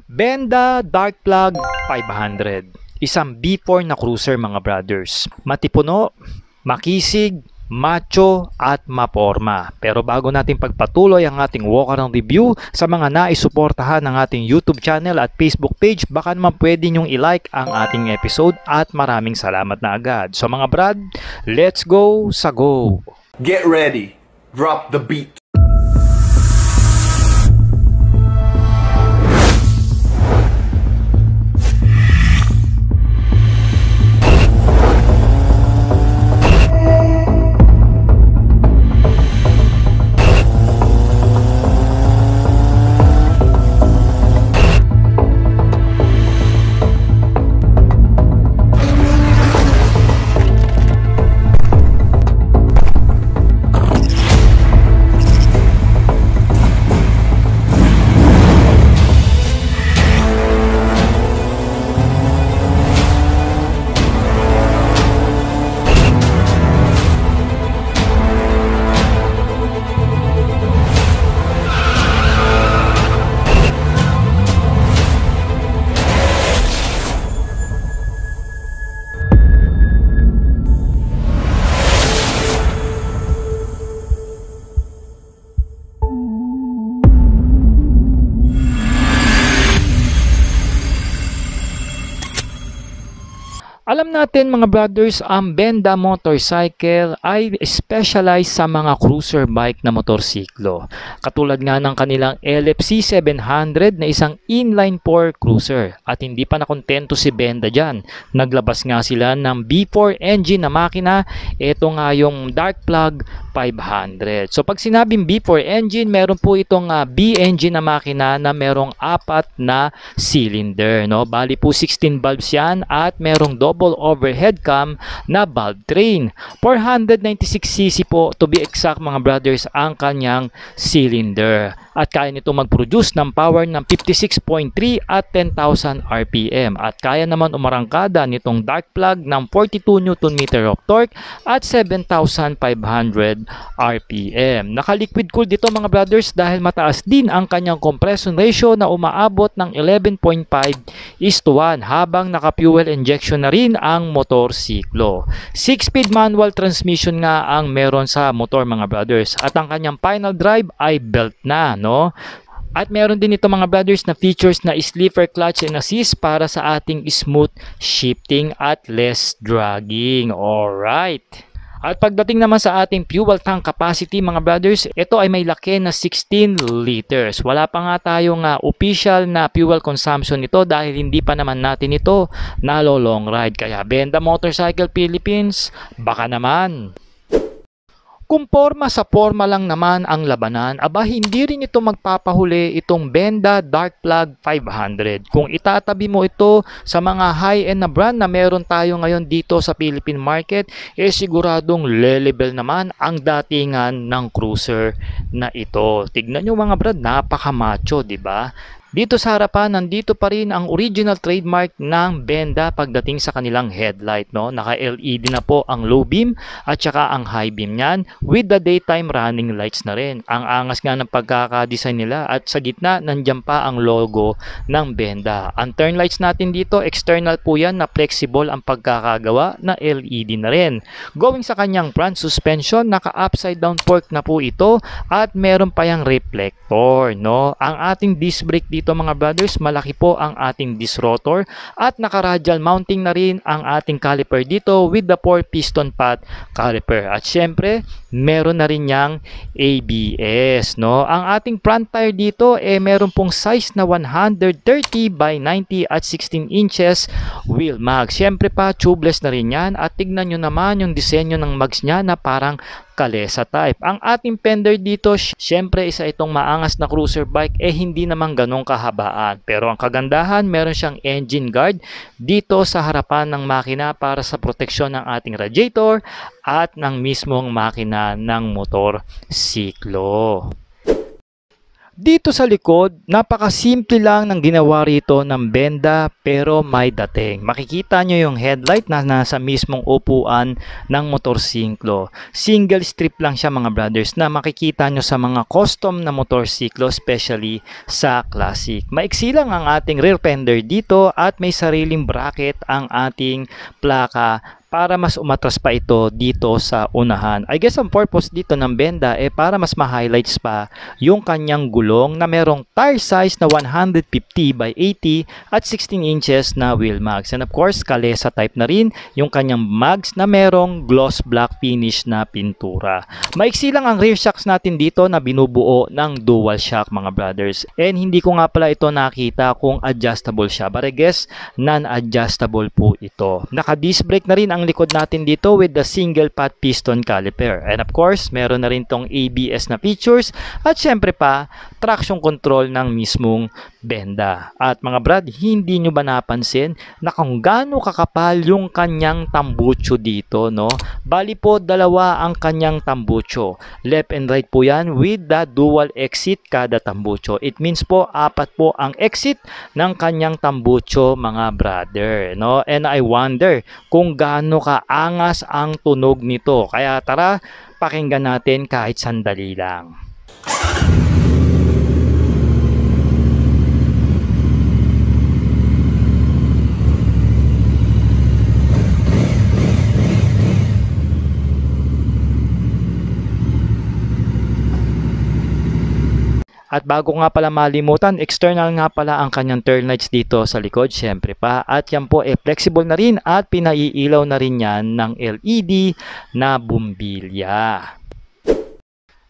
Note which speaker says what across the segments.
Speaker 1: Benda Dark Plug 500. Isang B4 na cruiser mga brothers. Matipuno, makisig, macho at maporma. Pero bago natin pagpatuloy ang ating walk-around review sa mga naisuportahan ng ating YouTube channel at Facebook page, baka naman pwede nyong i-like ang ating episode at maraming salamat na agad. So mga brad, let's go sa go!
Speaker 2: Get ready. Drop the beat.
Speaker 1: Alam natin mga brothers, ang Benda Motorcycle ay specialized sa mga cruiser bike na motorsiklo. Katulad nga ng kanilang LFC 700 na isang inline 4 cruiser. At hindi pa nakontento si Benda dyan. Naglabas nga sila ng B4 engine na makina. Ito nga yung Dark Plug 500. So pag sinabing B4 engine, meron po itong B engine na makina na merong 4 na cylinder. No? Bali po 16 valves yan at merong double overhead cam na valve train. 496cc po to be exact mga brothers ang kanyang cylinder. At kaya nito mag-produce ng power ng 56.3 at 10,000 RPM. At kaya naman umarangkada nitong Dark Plug ng 42 Nm of torque at 7,500 RPM. Naka-liquid cool dito mga brothers dahil mataas din ang kanyang compression ratio na umaabot ng 11.5:1 habang naka-fuel injection na rin ang motorsiklo. 6-speed manual transmission nga ang meron sa motor mga brothers. At ang kanyang final drive ay belt na, no? At meron din ito mga brothers na features na sleeper clutch and assist para sa ating smooth shifting at less dragging. Alright. At pagdating naman sa ating fuel tank capacity mga brothers, ito ay may laki na 16 liters. Wala pa nga tayong official na fuel consumption nito dahil hindi pa naman natin ito nalo-long ride. Kaya Benda Motorcycle Philippines, baka naman. Kung forma sa forma lang naman ang labanan, aba hindi rin ito magpapahuli itong Benda Dark Plug 500. Kung itatabi mo ito sa mga high-end na brand na meron tayo ngayon dito sa Philippine market, siguradong level naman ang datingan ng cruiser na ito. Tignan nyo mga brad, napaka-macho, di ba? Dito sa harapan, nandito pa rin ang original trademark ng Benda pagdating sa kanilang headlight. No? Naka-LED na po ang low beam at saka ang high beam niyan with the daytime running lights na rin. Ang angas nga ng pagkakadesign nila at sa gitna, nandiyan pa ang logo ng Benda. Ang turn lights natin dito, external po yan na flexible ang pagkakagawa na LED na rin. Going sa kanyang front suspension, naka-upside down fork na po ito at meron pa yung reflector. No? Ang ating disc brake dito mga brothers, malaki po ang ating disc rotor at naka-radial mounting na rin ang ating caliper dito with the 4-piston path caliper. At syempre, meron na rin yang ABS. No? Ang ating front tire dito, meron pong size na 130 by 90 at 16 inches wheel mag. Syempre pa, tubeless na rin yan at tignan nyo naman yung disenyo ng mags niya na parang kalesa type. Ang ating fender dito, syempre isa itong maangas na cruiser bike, hindi naman ganong kahabaan. Pero ang kagandahan, meron siyang engine guard dito sa harapan ng makina para sa proteksyon ng ating radiator at ng mismong makina ng motor siklo. Dito sa likod, napakasimple lang ng ginawa rito ng benda pero may dating. Makikita nyo yung headlight na nasa mismong upuan ng motorsiklo. Single strip lang siya mga brothers na makikita nyo sa mga custom na motorsiklo, especially sa classic. Maiksi lang ang ating rear fender dito at may sariling bracket ang ating plaka para mas umatras pa ito dito sa unahan. I guess ang purpose dito ng benda para mas ma-highlights pa yung kanyang gulong na merong tire size na 150 by 80 at 16 inches na wheel mags. And of course, kalesa type na rin yung kanyang mags na merong gloss black finish na pintura. Maiksi lang ang rear shocks natin dito na binubuo ng dual shock mga brothers. And hindi ko nga pala ito nakita kung adjustable siya. But I guess non-adjustable po ito. Naka-disc brake na rin ang likod natin dito with the single pot piston caliper. And of course, meron na rin tong ABS na features at syempre pa, traction control ng mismong benda. At mga brad, hindi nyo ba napansin na kung gaano kakapal yung kanyang tambucho dito, no? Bali po, dalawa ang kanyang tambucho. Left and right po yan with the dual exit kada tambucho. It means po, 4 po ang exit ng kanyang tambucho mga brother, no? And I wonder kung gaano kaangas ang tunog nito. Kaya tara, pakinggan natin kahit sandali lang. At bago nga pala malimutan, external nga pala ang kanyang turn lights dito sa likod, syempre pa. At yan po flexible na rin at pinaiilaw na rin yan ng LED na bumbilya.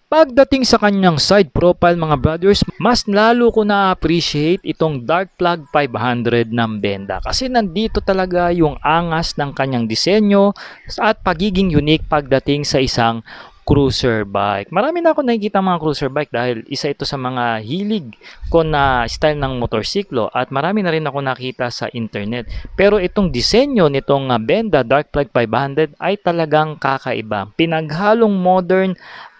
Speaker 1: Pagdating sa kanyang side profile mga brothers, mas lalo ko na-appreciate itong Dark Plug 500 ng benda. Kasi nandito talaga yung angas ng kanyang disenyo at pagiging unique pagdating sa isang cruiser bike. Marami na ako nakikita mga cruiser bike dahil isa ito sa mga hilig ko na style ng motorsiklo at marami na rin ako nakita sa internet. Pero itong disenyo nitong benda Dark Plug 500 ay talagang kakaiba. Pinaghalong modern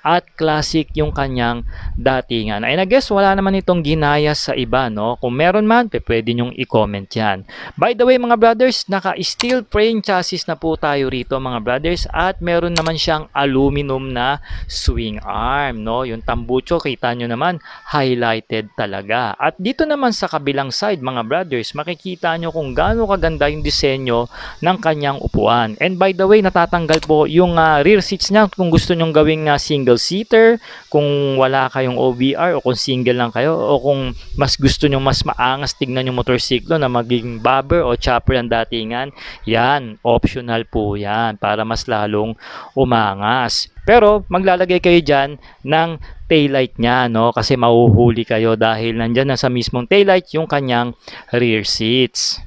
Speaker 1: at classic yung kanyang datingan. And I guess wala naman itong ginaya sa iba, no? Kung meron man, pwede nyong i-comment yan. By the way mga brothers, naka-steel frame chassis na po tayo rito mga brothers at meron naman siyang aluminum na swing arm, no? Yung tambucho, kita nyo naman, highlighted talaga. At dito naman sa kabilang side mga brothers, makikita nyo kung gaano kaganda yung disenyo ng kanyang upuan. And by the way, natatanggal po yung rear seats niya kung gusto nyong gawing single seater, kung wala kayong OVR o kung single lang kayo o kung mas gusto nyo mas maangas tignan yung motorsiklo na maging bobber o chopper ang datingan, yan, optional po yan para mas lalong umangas. Pero maglalagay kayo dyan ng taillight niya, no? Kasi mahuhuli kayo dahil nandyan na sa mismong taillight yung kanyang rear seats.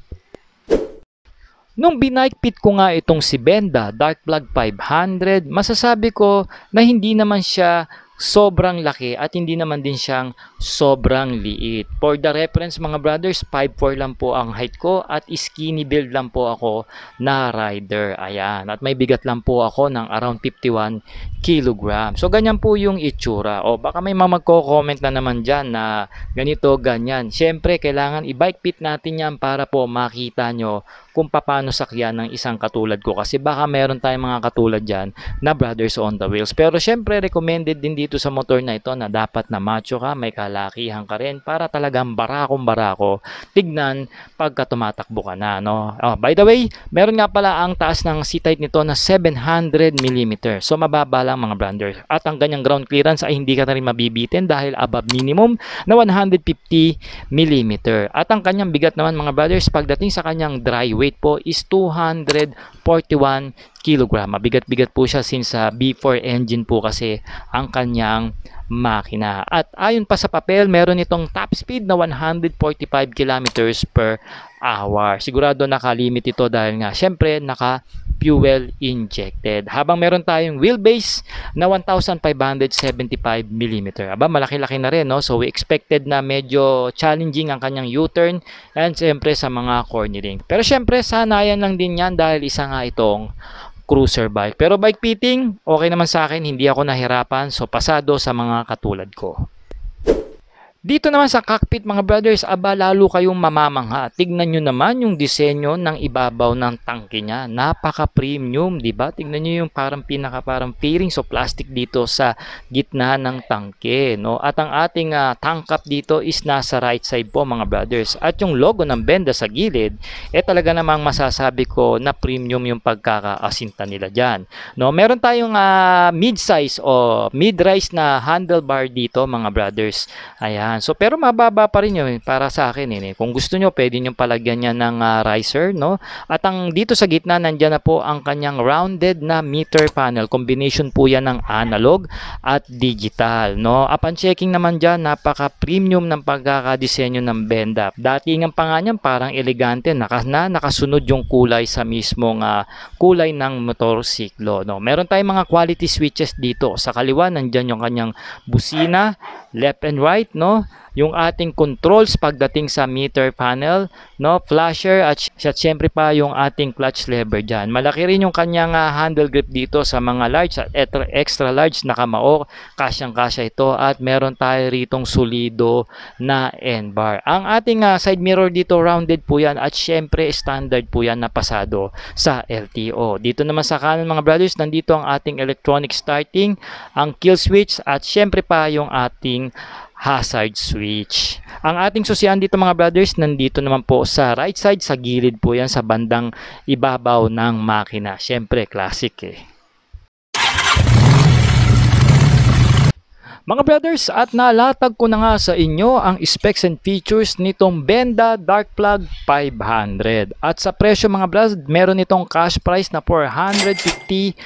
Speaker 1: Nung binaikpit ko nga itong si Benda Dark Plug 500, masasabi ko na hindi naman siya sobrang laki at hindi naman din siyang sobrang liit. For the reference mga brothers, 5'4 lang po ang height ko at skinny build lang po ako na rider. Ayan. At may bigat lang po ako ng around 51 kg. So ganyan po yung itsura. O baka may mga magko-comment na naman dyan na ganito, ganyan. Siyempre kailangan i-bike fit natin yan para po makita nyo kung paano sakyan ng isang katulad ko. Kasi baka meron tayong mga katulad dyan na brothers on the wheels. Pero syempre recommended din dito sa motor na ito na dapat na macho ka, may kalakihan ka rin para talagang barakong-barako tignan pagka tumatakbo ka na, no? Oh, by the way, meron nga pala ang taas ng seat height nito na 700 mm. So mababa lang mga brothers. At ang ganyang ground clearance ay hindi ka na rin mabibitin dahil above minimum na 150 mm. At ang kanyang bigat naman mga brothers pagdating sa kanyang dry weight po is 241 kg. Mabigat-bigat po siya since B4 engine po kasi ang kanyang makina. At ayon pa sa papel, meron itong top speed na 145 km/h. Sigurado nakalimit ito dahil nga syempre naka fuel injected. Habang meron tayong wheelbase na 1,575 mm. Aba, malaki-laki na rin, no? So we expected na medyo challenging ang kanyang U-turn and syempre sa mga cornering. Pero syempre sanayan lang din yan dahil isa nga itong cruiser bike. Pero bike fitting, okay naman sa akin, hindi ako nahirapan, so pasado sa mga katulad ko. Dito naman sa cockpit mga brothers, aba lalo kayong mamamangha. Tignan nyo naman yung disenyo ng ibabaw ng tangke niya. Napaka-premium, di ba? Tignan nyo yung parang parang fairings o plastic dito sa gitna ng tangke, no? At ang ating tank cap dito is nasa right side po mga brothers. At yung logo ng Benda sa gilid, talaga namang masasabi ko na premium yung pagkakaasinta nila dyan. No, meron tayong mid-size o mid-rise na handlebar dito mga brothers. Ayan. So pero mababa pa rin yun para sa akin Kung gusto nyo, pwede nyo palagyan niya ng riser, no? At ang dito sa gitna nandiyan na po ang kanyang rounded na meter panel. Combination po yan ng analog at digital, no? Upon checking naman diyan, napaka-premium ng pagkakadisenyo ng Benda. Datingan pa nga niyan parang elegante nakasunod yung kulay sa mismong kulay ng motorsiklo, no? Meron tayong mga quality switches dito. Sa kaliwa nandiyan yung kanyang busina, left and right, no? Yung ating controls pagdating sa meter panel, no? Flasher at syempre pa yung ating clutch lever diyan. Malaki rin yung kanyang handle grip dito sa mga large at extra large na kamao. Kasyang-kasya ito at meron tayo ritong solido na N-bar. Ang ating side mirror dito rounded po yan at syempre standard po yan na pasado sa LTO. Dito naman sa kanan mga brothers, nandito ang ating electronic starting, ang kill switch at syempre pa yung ating hazard switch. Ang ating susian dito mga brothers, nandito naman po sa right side, sa gilid po yan sa bandang ibabaw ng makina. Syempre classic Mga brothers, at nalatag ko na nga sa inyo ang specs and features nitong Benda Dark Plug 500. At sa presyo mga brothers, meron itong cash price na 450,000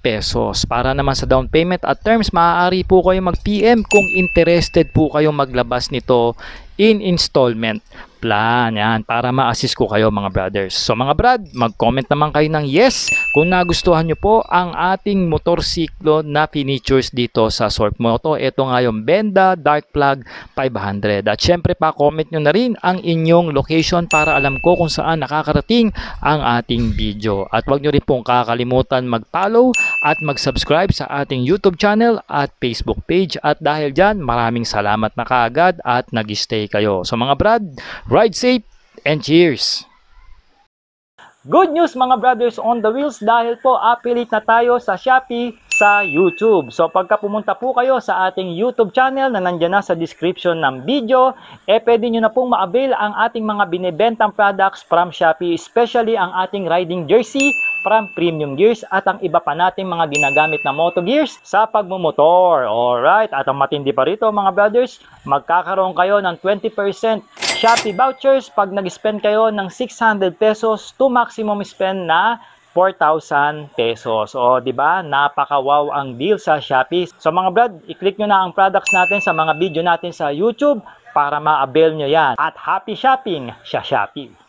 Speaker 1: pesos. Para naman sa down payment at terms, maaari po kayo mag-PM kung interested po kayo maglabas nito in installment plan. Yan, para ma-assist ko kayo mga brothers. So mga brad, mag-comment naman kayo ng yes kung nagustuhan nyo po ang ating motorsiklo na features dito sa Sork Moto. Ito nga yung Benda Dark Plug 500. At syempre pa, comment nyo na rin ang inyong location para alam ko kung saan nakakarating ang ating video. At huwag nyo rin pong kakalimutan mag-follow at mag-subscribe sa ating YouTube channel at Facebook page. At dahil dyan, maraming salamat na kaagad at nag-stay kayo. So mga brad, ride safe and cheers! Good news mga brothers on the wheels dahil po affiliate na tayo sa Shopee sa YouTube. So pagka pumunta po kayo sa ating YouTube channel na nandiyan na sa description ng video, pwede nyo na pong ma-avail ang ating mga binibentang products from Shopee, especially ang ating riding jersey from Premium Gears at ang iba pa nating mga ginagamit na moto gears sa pagmumotor. Alright, at ang matindi pa rito mga brothers, magkakaroon kayo ng 20% Shopee vouchers pag nag-spend kayo ng 600 pesos to maximum spend na 4,000 pesos. O, di ba? Napaka-wow ang deal sa Shopee. So mga brad, i-click nyo na ang products natin sa mga video natin sa YouTube para ma-avail nyo yan. At happy shopping sa Shopee!